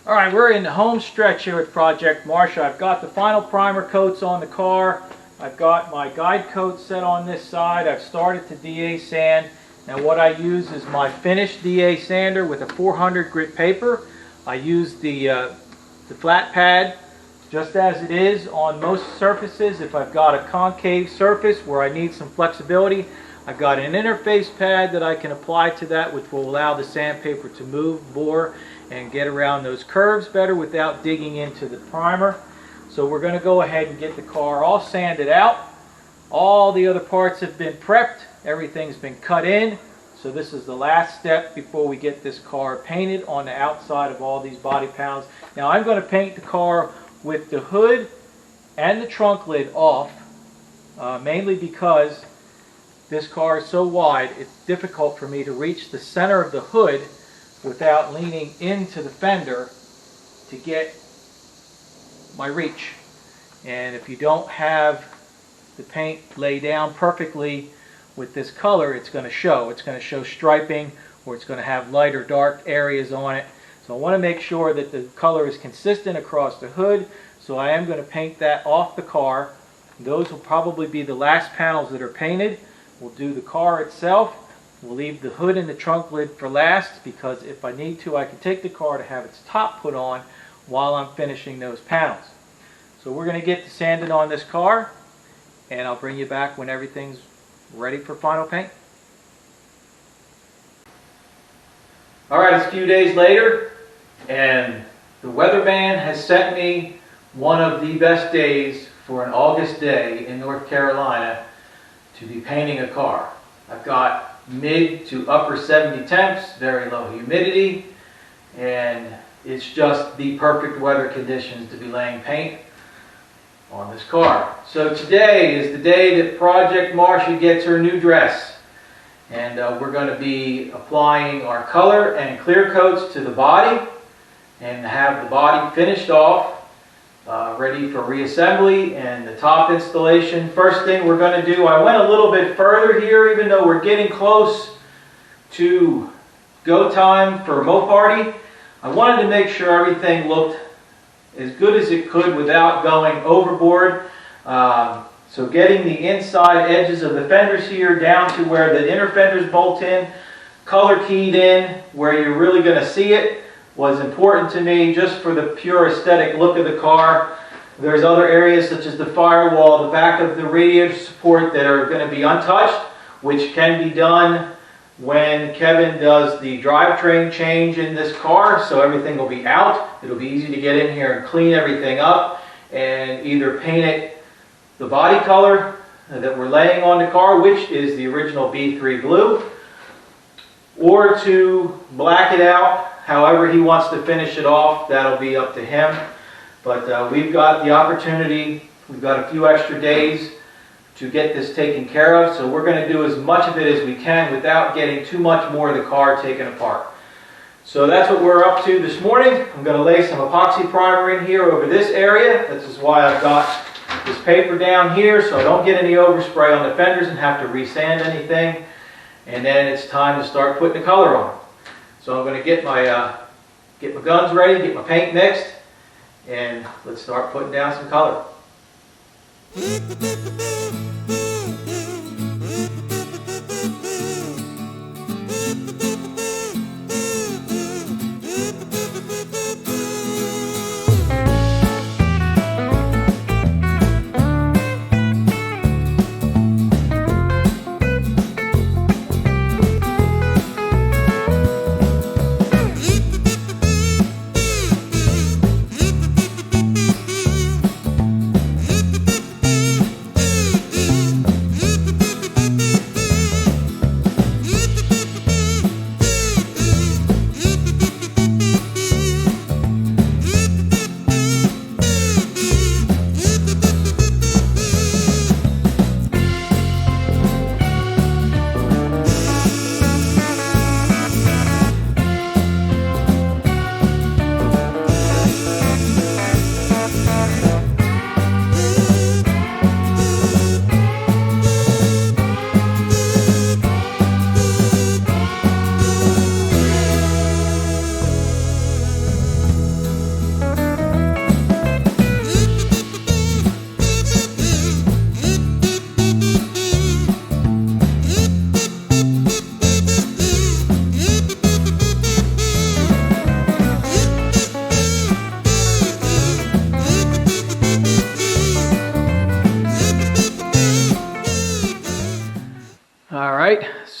All right, we're in the home stretch here at Project Marsha. I've got the final primer coats on the car. I've got my guide coat set on this side. I've started to DA sand. Now what I use is my finished DA sander with a 400 grit paper. I use the flat pad just as it is on most surfaces. If I've got a concave surface where I need some flexibility, I've got an interface pad that I can apply to that, which will allow the sandpaper to move, bore, and get around those curves better without digging into the primer. So we're going to go ahead and get the car all sanded out. All the other parts have been prepped. Everything's been cut in. So this is the last step before we get this car painted on the outside of all these body panels. Now I'm going to paint the car with the hood and the trunk lid off, mainly because this car is so wide it's difficult for me to reach the center of the hood without leaning into the fender to get my reach. And if you don't have the paint laid down perfectly with this color, it's going to show. It's going to show striping, or it's going to have light or dark areas on it. So I want to make sure that the color is consistent across the hood. So I am going to paint that off the car. Those will probably be the last panels that are painted. We'll do the car itself. We'll leave the hood and the trunk lid for last, because if I need to, I can take the car to have its top put on while I'm finishing those panels. So we're going to get to sanding on this car, and I'll bring you back when everything's ready for final paint. Alright, it's a few days later, and the weatherman has sent me one of the best days for an August day in North Carolina to be painting a car. I've got mid to upper 70 temps, very low humidity, and it's just the perfect weather conditions to be laying paint on this car. So today is the day that Project Marsha gets her new dress, and we're going to be applying our color and clear coats to the body and have the body finished off, ready for reassembly and the top installation. First thing we're going to do, I went a little bit further here, even though we're getting close to go time for Moparty. I wanted to make sure everything looked as good as it could without going overboard. So getting the inside edges of the fenders here down to where the inner fenders bolt in, color keyed in where you're really going to see it, was important to me just for the pure aesthetic look of the car. There's other areas such as the firewall, the back of the radiator support that are going to be untouched, which can be done when Kevin does the drivetrain change in this car. So everything will be out. It'll be easy to get in here and clean everything up and either paint it the body color that we're laying on the car, which is the original B3 blue, or to black it out. However he wants to finish it off, that'll be up to him. But we've got the opportunity, we've got a few extra days to get this taken care of, so we're going to do as much of it as we can without getting too much more of the car taken apart. So that's what we're up to this morning. I'm going to lay some epoxy primer in here over this area. This is why I've got this paper down here, so I don't get any overspray on the fenders and have to resand anything. And then it's time to start putting the color on. So I'm going to get my guns ready, get my paint mixed, and let's start putting down some color.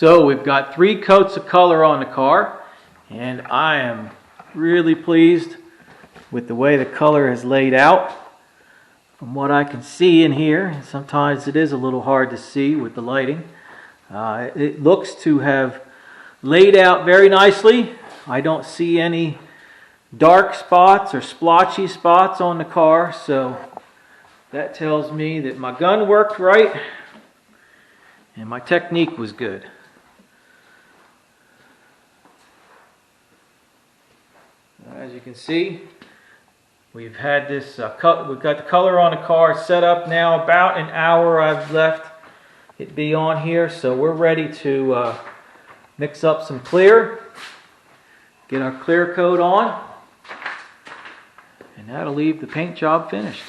So we've got 3 coats of color on the car, and I am really pleased with the way the color is laid out. From what I can see in here, sometimes it is a little hard to see with the lighting. It looks to have laid out very nicely. I don't see any dark spots or splotchy spots on the car, so that tells me that my gun worked right and my technique was good. As you can see, we've had this we've got the color on the car set up now. About an hour I've left it be on here, so we're ready to mix up some clear, get our clear coat on, and that'll leave the paint job finished.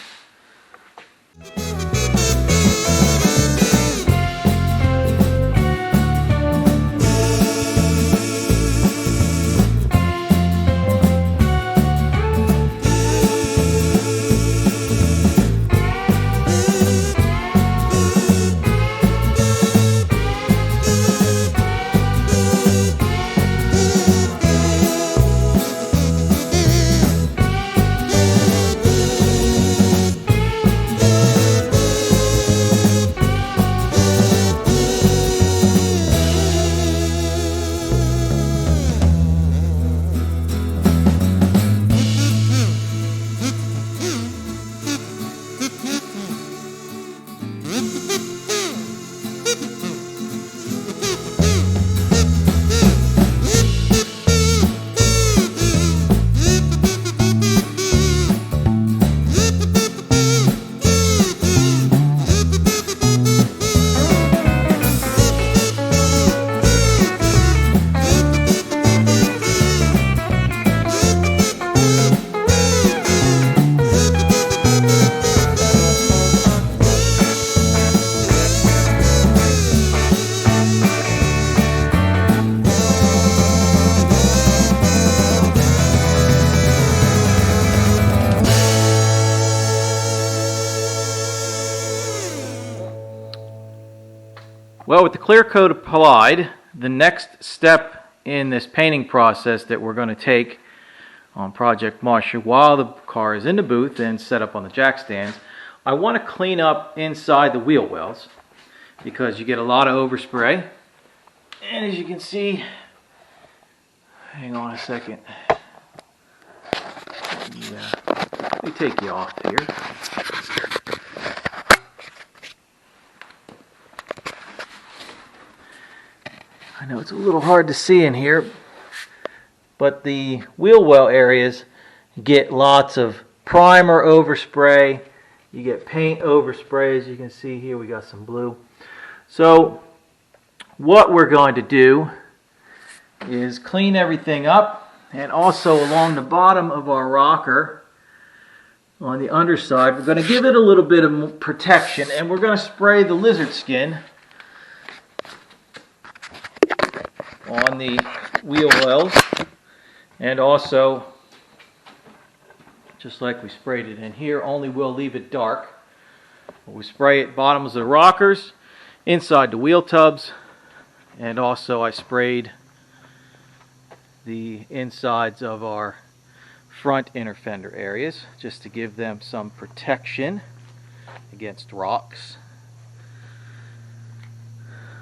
Well, with the clear coat applied, the next step in this painting process that we're going to take on Project Marsha while the car is in the booth and set up on the jack stands, I want to clean up inside the wheel wells because you get a lot of overspray. And as you can see, hang on a second, let me take you off here. I know it's a little hard to see in here, but the wheel well areas get lots of primer overspray. You get paint overspray, as you can see here. We got some blue. So what we're going to do is clean everything up, and also along the bottom of our rocker on the underside, we're going to give it a little bit of protection, and we're going to spray the lizard skin on the wheel wells, and also just like we sprayed it in here, only we'll leave it dark. We spray it bottoms of the rockers, inside the wheel tubs, and also I sprayed the insides of our front inner fender areas just to give them some protection against rocks.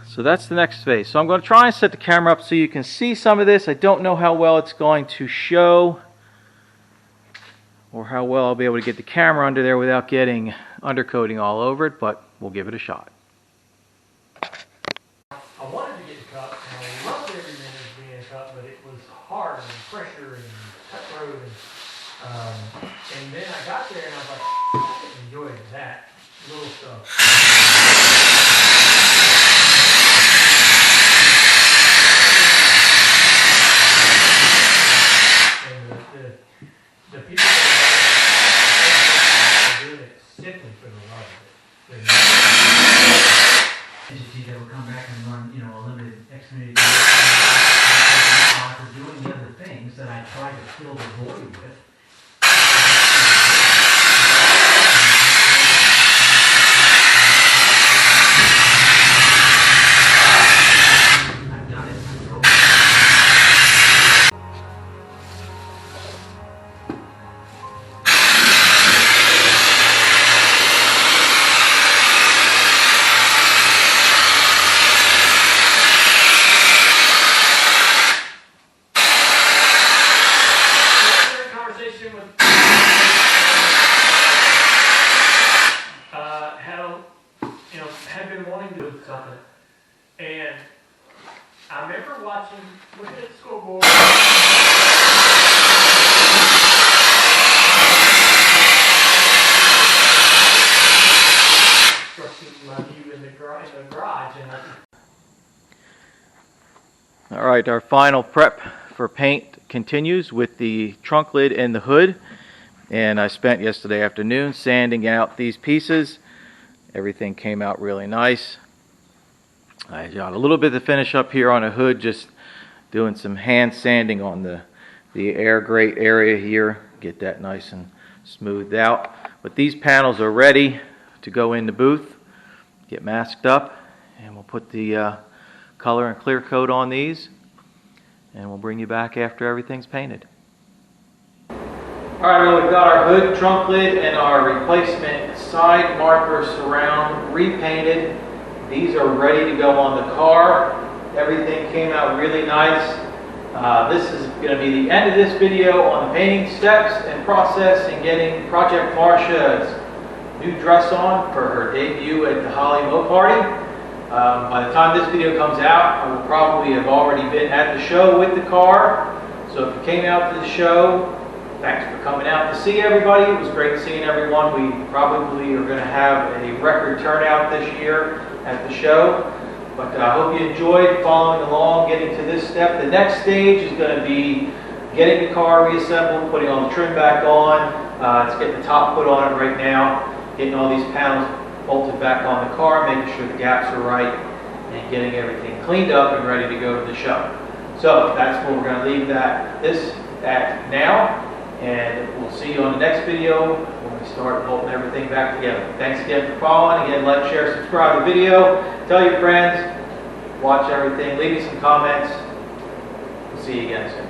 So that's the next phase. So I'm going to try and set the camera up so you can see some of this. I don't know how well it's going to show or how well I'll be able to get the camera under there without getting undercoating all over it, but we'll give it a shot. I wanted to get the cup, and I loved every minute of being a cup, but it was hard and pressure and cutthroat, and then I got there and I was like, I didn't enjoy that little stuff. The people that are doing it simply for the love of it. Entities that will come back and run, you know, a limited Xfinity for doing the other things that I try to fill the void with. Alright, our final prep for paint continues with the trunk lid and the hood. And I spent yesterday afternoon sanding out these pieces. Everything came out really nice. I got a little bit to finish up here on the hood, just doing some hand sanding on the air grate area here. Get that nice and smoothed out. But these panels are ready to go in the booth, get masked up, and we'll put the color and clear coat on these, and we'll bring you back after everything's painted. Alright, well, we've got our hood, trunk lid, and our replacement side marker surround repainted. These are ready to go on the car. Everything came out really nice. This is going to be the end of this video on the painting steps and process and getting Project Marsha's new dress on for her debut at the Holley Moparty. By the time this video comes out, I will probably have already been at the show with the car. So if you came out to the show, thanks for coming out to see everybody. It was great seeing everyone. We probably are going to have a record turnout this year at the show. But I hope you enjoyed following along, getting to this step. The next stage is going to be getting the car reassembled, putting all the trim back on. It's getting the top put on it right now, getting all these panels bolted back on the car, making sure the gaps are right, and getting everything cleaned up and ready to go to the show. So that's where we're going to leave this at now, and we'll see you on the next video when we start bolting everything back together. Thanks again for following. Again, like, share, subscribe to the video, tell your friends, watch everything, leave me some comments. We'll see you again soon.